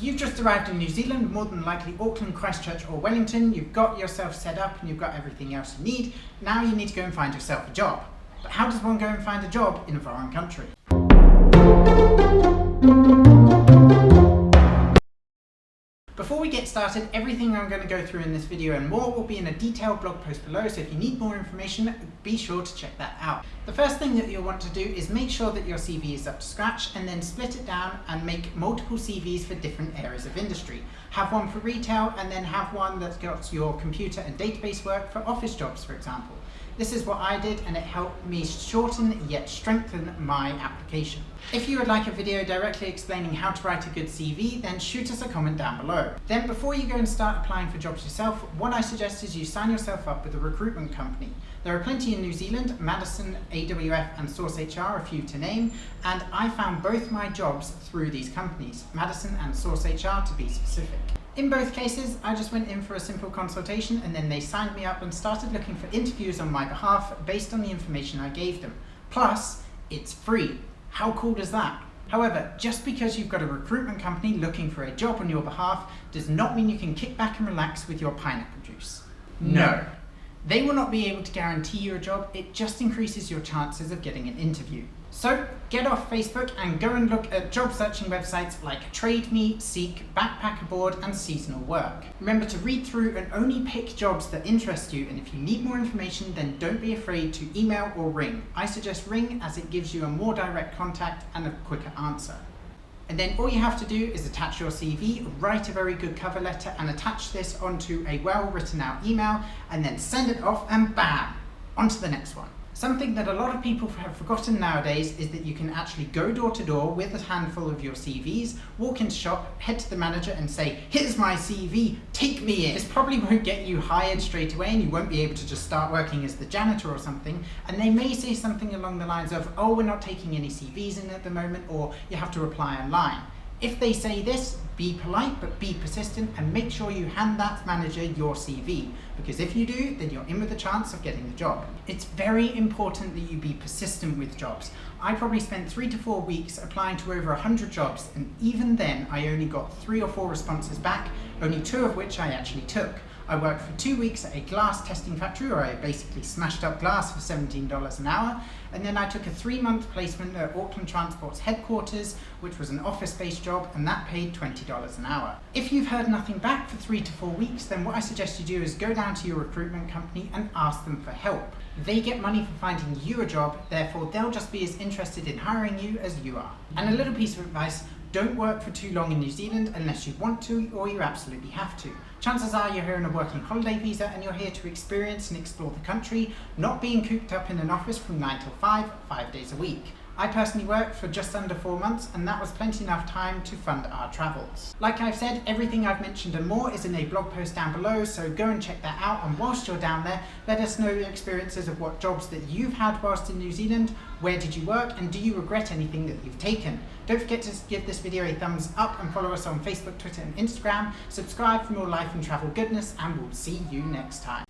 you've just arrived in New Zealand, more than likely Auckland, Christchurch or Wellington. You've got yourself set up and you've got everything else you need. Now you need to go and find yourself a job. But how does one go and find a job in a foreign country? Before we get started, everything I'm going to go through in this video and more will be in a detailed blog post below, so if you need more information, be sure to check that out. The first thing that you'll want to do is make sure that your CV is up to scratch and then split it down and make multiple CVs for different areas of industry. Have one for retail and then have one that's got your computer and database work for office jobs, for example. This is what I did and it helped me shorten yet strengthen my application. If you would like a video directly explaining how to write a good CV, then shoot us a comment down below. Then before you go and start applying for jobs yourself, what I suggest is you sign yourself up with a recruitment company. There are plenty in New Zealand, Madison, AWF and Source HR, a few to name, and I found both my jobs through these companies, Madison and Source HR to be specific. In both cases, I just went in for a simple consultation and then they signed me up and started looking for interviews on my behalf based on the information I gave them. Plus, it's free. How cool is that? However, just because you've got a recruitment company looking for a job on your behalf does not mean you can kick back and relax with your pineapple juice. No. They will not be able to guarantee you a job, it just increases your chances of getting an interview. So get off Facebook and go and look at job searching websites like Trade Me, Seek, Backpacker Board and Seasonal Work. Remember to read through and only pick jobs that interest you, and if you need more information then don't be afraid to email or ring. I suggest ring as it gives you a more direct contact and a quicker answer. And then all you have to do is attach your CV, write a very good cover letter and attach this onto a well written out email and then send it off and bam, on to the next one. Something that a lot of people have forgotten nowadays is that you can actually go door to door with a handful of your CVs, walk into shop, head to the manager and say, here's my CV, take me in. This probably won't get you hired straight away and you won't be able to just start working as the janitor or something, and they may say something along the lines of, oh, we're not taking any CVs in at the moment, or you have to apply online. If they say this, be polite but be persistent and make sure you hand that manager your CV, because if you do, then you're in with a chance of getting the job. It's very important that you be persistent with jobs. I probably spent 3 to 4 weeks applying to over 100 jobs, and even then I only got 3 or 4 responses back, only 2 of which I actually took. I worked for 2 weeks at a glass testing factory where I basically smashed up glass for $17 an hour, and then I took a 3-month placement at Auckland Transport's headquarters, which was an office-based job, and that paid $20 an hour. If you've heard nothing back for 3 to 4 weeks, then what I suggest you do is go down to your recruitment company and ask them for help. They get money for finding you a job, therefore they'll just be as interested in hiring you as you are. And a little piece of advice, don't work for too long in New Zealand unless you want to or you absolutely have to. Chances are you're here on a working holiday visa and you're here to experience and explore the country, not being cooped up in an office from 9 till 5, 5 days a week. I personally worked for just under 4 months and that was plenty enough time to fund our travels. Like I've said, everything I've mentioned and more is in a blog post down below, so go and check that out, and whilst you're down there, let us know your experiences of what jobs that you've had whilst in New Zealand, where did you work, and do you regret anything that you've taken? Don't forget to give this video a thumbs up and follow us on Facebook, Twitter and Instagram. Subscribe for more life and travel goodness, and we'll see you next time.